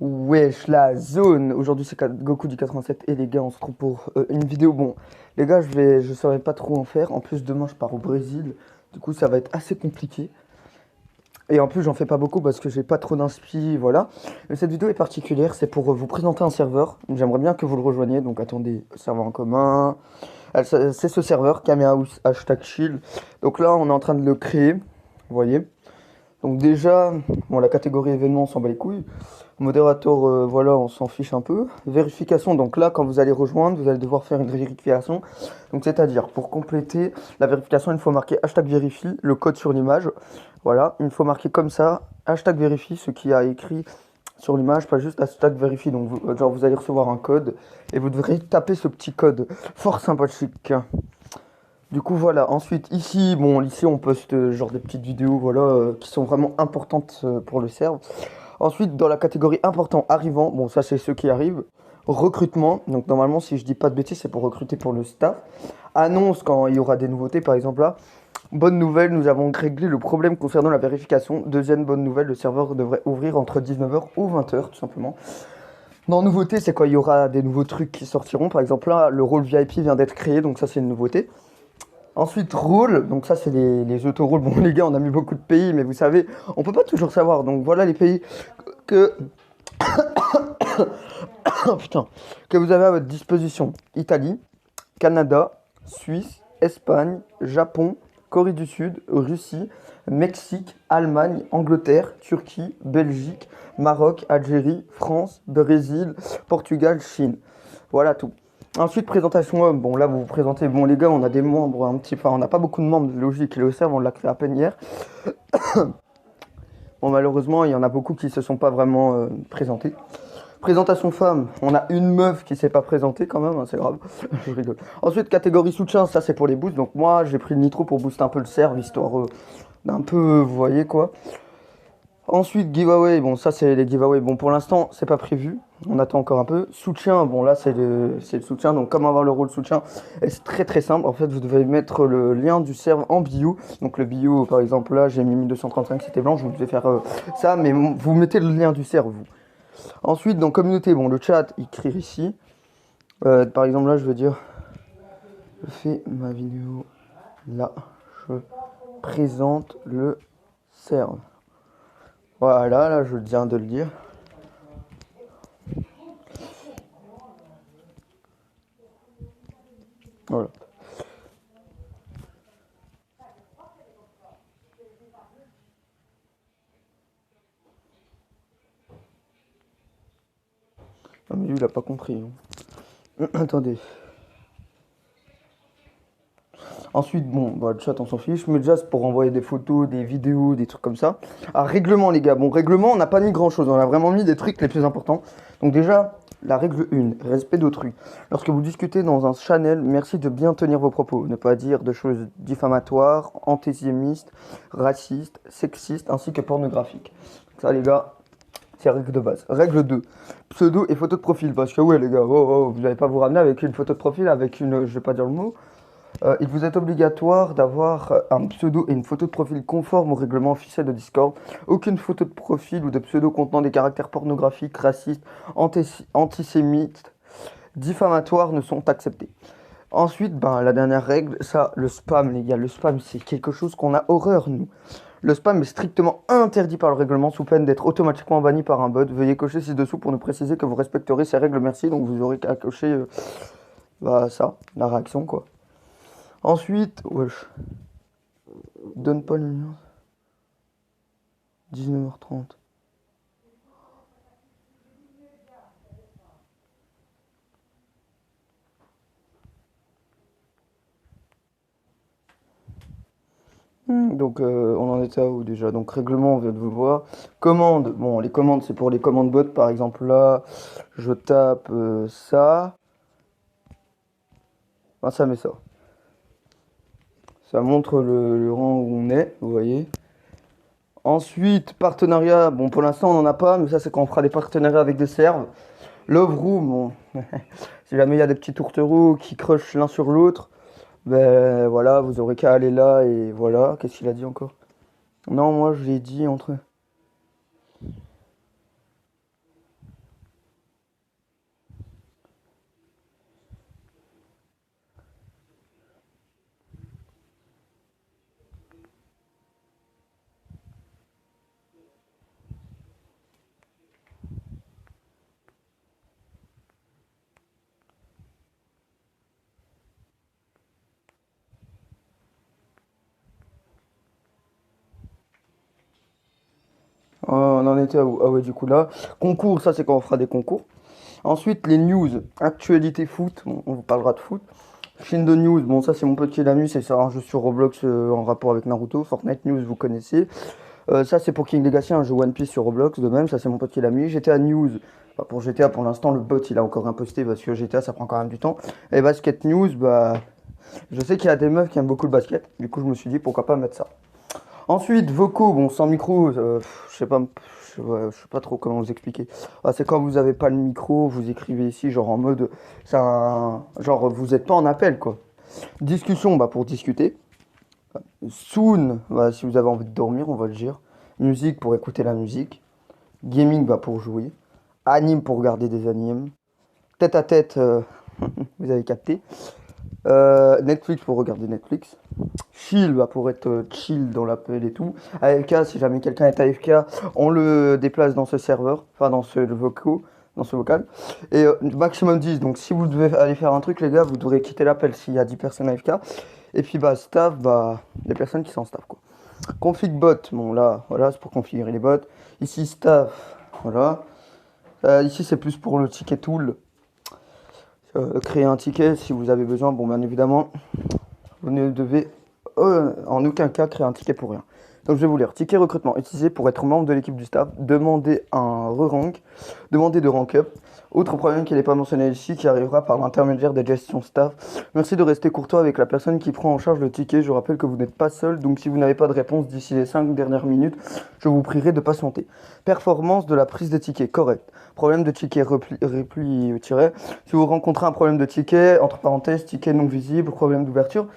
Wesh la zone. Aujourd'hui c'est Goku du 87 et les gars on se retrouve pour une vidéo. Bon les gars je saurais pas trop en faire. En plus demain je pars au Brésil. Du coup ça va être assez compliqué. Et en plus j'en fais pas beaucoup parce que j'ai pas trop d'inspi, voilà. Mais cette vidéo est particulière, c'est pour vous présenter un serveur. J'aimerais bien que vous le rejoigniez, donc attendez, serveur en commun. C'est ce serveur, Kamehameha hashtag chill. Donc là on est en train de le créer, vous voyez. Donc déjà, bon, la catégorie événements, on s'en bat les couilles. Modérateur, voilà, on s'en fiche un peu. Vérification, donc là, quand vous allez rejoindre, vous allez devoir faire une vérification. Donc c'est-à-dire, pour compléter la vérification, il faut marquer hashtag vérifie, le code sur l'image. Voilà, il faut marquer comme ça, hashtag vérifie, ce qui a écrit sur l'image, pas juste hashtag vérifie. Donc genre, vous allez recevoir un code et vous devrez taper ce petit code. Fort sympathique. Du coup voilà, ensuite ici, bon ici on poste genre des petites vidéos voilà qui sont vraiment importantes pour le serve. Ensuite dans la catégorie important arrivant, bon ça c'est ceux qui arrivent. Recrutement, donc normalement si je dis pas de bêtises c'est pour recruter pour le staff. Annonce quand il y aura des nouveautés par exemple là. Bonne nouvelle, nous avons réglé le problème concernant la vérification. Deuxième bonne nouvelle, le serveur devrait ouvrir entre 19h ou 20h tout simplement. Non, nouveauté c'est quand il y aura des nouveaux trucs qui sortiront. Par exemple là le rôle VIP vient d'être créé donc ça c'est une nouveauté. Ensuite, rôle, donc ça c'est les autorôles. Bon les gars, on a mis beaucoup de pays, mais vous savez, on peut pas toujours savoir. Donc voilà les pays que... Oh, putain, que vous avez à votre disposition. Italie, Canada, Suisse, Espagne, Japon, Corée du Sud, Russie, Mexique, Allemagne, Angleterre, Turquie, Belgique, Maroc, Algérie, France, Brésil, Portugal, Chine. Voilà tout. Ensuite, présentation homme. Bon, là, vous vous présentez. Bon, les gars, on a des membres un petit peu. Enfin, on n'a pas beaucoup de membres, logique. Et le serve, on l'a créé à peine hier. Bon, malheureusement, il y en a beaucoup qui se sont pas vraiment présentés. Présentation femme. On a une meuf qui s'est pas présentée quand même. Hein, c'est grave. Je rigole. Ensuite, catégorie soutien. Ça, c'est pour les boosts. Donc, moi, j'ai pris le nitro pour booster un peu le serve, histoire d'un peu, vous voyez quoi. Ensuite, giveaway, bon ça c'est les giveaways. Bon pour l'instant c'est pas prévu, on attend encore un peu. Soutien, bon là c'est le soutien, donc comment avoir le rôle soutien. Et c'est très très simple, en fait vous devez mettre le lien du serve en bio. Donc le bio par exemple là j'ai mis 1235 c'était blanc, je vous devais faire ça, mais vous mettez le lien du serve vous. Ensuite dans communauté, bon le chat écrire ici. Par exemple là je veux dire, je fais ma vidéo là, je présente le serve. Voilà, là je viens de le dire. Voilà. Ah mais lui il a pas compris. Hein. Attendez. Ensuite, bon, bah, le chat on s'en fiche, mais déjà c'est pour envoyer des photos, des vidéos, des trucs comme ça. Ah, règlement les gars, bon règlement on n'a pas mis grand chose, on a vraiment mis des trucs les plus importants. Donc déjà, la règle 1, respect d'autrui. Lorsque vous discutez dans un channel, merci de bien tenir vos propos, ne pas dire de choses diffamatoires, antisémites, racistes, sexistes, ainsi que pornographiques. Ça les gars, c'est la règle de base. Règle 2, pseudo et photo de profil, parce que ouais les gars, vous n'allez pas vous ramener avec une photo de profil, avec une, je vais pas dire le mot. Il vous est obligatoire d'avoir un pseudo et une photo de profil conforme au règlement officiel de Discord. Aucune photo de profil ou de pseudo contenant des caractères pornographiques, racistes, antisémites, diffamatoires ne sont acceptés. Ensuite, ben, la dernière règle, ça, le spam, les gars. Le spam, c'est quelque chose qu'on a horreur, nous. Le spam est strictement interdit par le règlement sous peine d'être automatiquement banni par un bot. Veuillez cocher ci-dessous pour nous préciser que vous respecterez ces règles, merci. Donc vous aurez qu'à cocher bah, ça, la réaction, quoi. Ensuite, wesh, donne pas le lien. 19h30. Donc on en était à où déjà? Donc règlement, on vient de vous le voir. Commande, bon les commandes c'est pour les commandes bot par exemple là, je tape ça. Enfin ça met ça. Ça montre le rang où on est, vous voyez. Ensuite, partenariat, bon pour l'instant on n'en a pas, mais ça c'est quand on fera des partenariats avec des serves. Love Room, bon, si jamais il y a des petits tourtereaux qui crushent l'un sur l'autre, ben voilà, vous aurez qu'à aller là et voilà. Qu'est-ce qu'il a dit encore? Non, moi je l'ai dit entre... On en était où? Ah ouais, du coup là. Concours, ça c'est quand on fera des concours. Ensuite, les news. Actualité foot. Bon, on vous parlera de foot. Film de news. Bon, ça c'est mon petit ami. C'est ça, un jeu sur Roblox en rapport avec Naruto. Fortnite News, vous connaissez. Ça c'est pour King Legacy, un jeu One Piece sur Roblox. De même, ça c'est mon petit ami. GTA News. Bah, pour GTA, pour l'instant, le bot il a encore imposté parce que GTA ça prend quand même du temps. Et Basket News, bah. Je sais qu'il y a des meufs qui aiment beaucoup le basket. Du coup, je me suis dit pourquoi pas mettre ça. Ensuite, vocaux, bon, sans micro, je sais pas, je sais pas trop comment vous expliquer. Ah, c'est quand vous avez pas le micro, vous écrivez ici, genre en mode, genre vous êtes pas en appel, quoi. Discussion, bah pour discuter. Soon, bah, si vous avez envie de dormir, on va le dire. Musique pour écouter la musique. Gaming, bah pour jouer. Anime pour regarder des animes. Tête à tête, vous avez capté. Netflix pour regarder Netflix. Chill, bah pour être chill dans l'appel et tout. AFK, si jamais quelqu'un est AFK, on le déplace dans ce serveur, enfin dans ce vocal, Et maximum 10, donc si vous devez aller faire un truc, les gars, vous devrez quitter l'appel s'il y a 10 personnes AFK. Et puis bah staff, bah les personnes qui sont en staff quoi. Config bot, bon là, voilà, c'est pour configurer les bots. Ici staff, voilà. Ici c'est plus pour le ticket tool. Créer un ticket si vous avez besoin, bon bien évidemment. Vous ne devez en aucun cas créer un ticket pour rien. Donc je vais vous lire. Ticket recrutement utilisé pour être membre de l'équipe du staff. Demandez un re-rank. Demandez de rank up. Autre problème qui n'est pas mentionné ici, qui arrivera par l'intermédiaire des gestions staff. Merci de rester courtois avec la personne qui prend en charge le ticket. Je rappelle que vous n'êtes pas seul, donc si vous n'avez pas de réponse d'ici les 5 dernières minutes, je vous prierai de patienter. Performance de la prise des tickets, correct. Problème de ticket repli tiré. Si vous rencontrez un problème de ticket, entre parenthèses, ticket non visible, problème d'ouverture,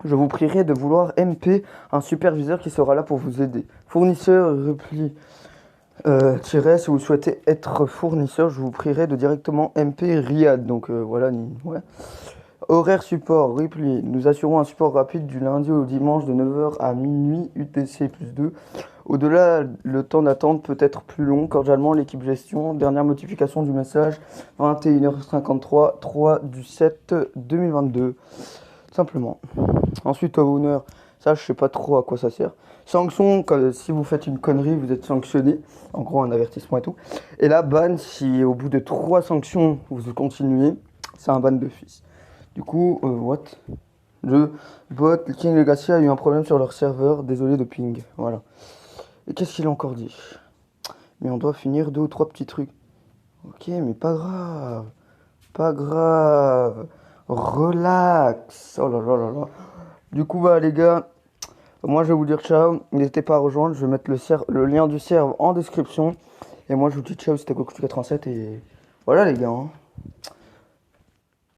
je vous prierai de vouloir MP un superviseur qui sera là pour vous aider. Fournisseur repli si vous souhaitez être fournisseur, je vous prierai de directement MP Riyad. Donc voilà, ouais. Horaire support, repli. Nous assurons un support rapide du lundi au dimanche de 9h à minuit UTC plus 2. Au-delà, le temps d'attente peut être plus long. Cordialement, l'équipe gestion. Dernière modification du message, 21h53, 3 du 7 2022. Simplement. Ensuite, owner, ça je sais pas trop à quoi ça sert. Sanction, si vous faites une connerie, vous êtes sanctionné. En gros, un avertissement et tout. Et là, ban, si au bout de 3 sanctions, vous continuez, c'est un ban de fils. Du coup, what? Le bot King Legacy a eu un problème sur leur serveur, désolé de ping. Voilà. Et qu'est-ce qu'il a encore dit? Mais on doit finir 2 ou 3 petits trucs. Ok, mais pas grave. Pas grave. Relax. Oh là là là là. Du coup, bah les gars, moi je vais vous dire ciao. N'hésitez pas à rejoindre. Je vais mettre le lien du serve en description. Et moi je vous dis ciao, c'était Goku87 et voilà les gars. Hein.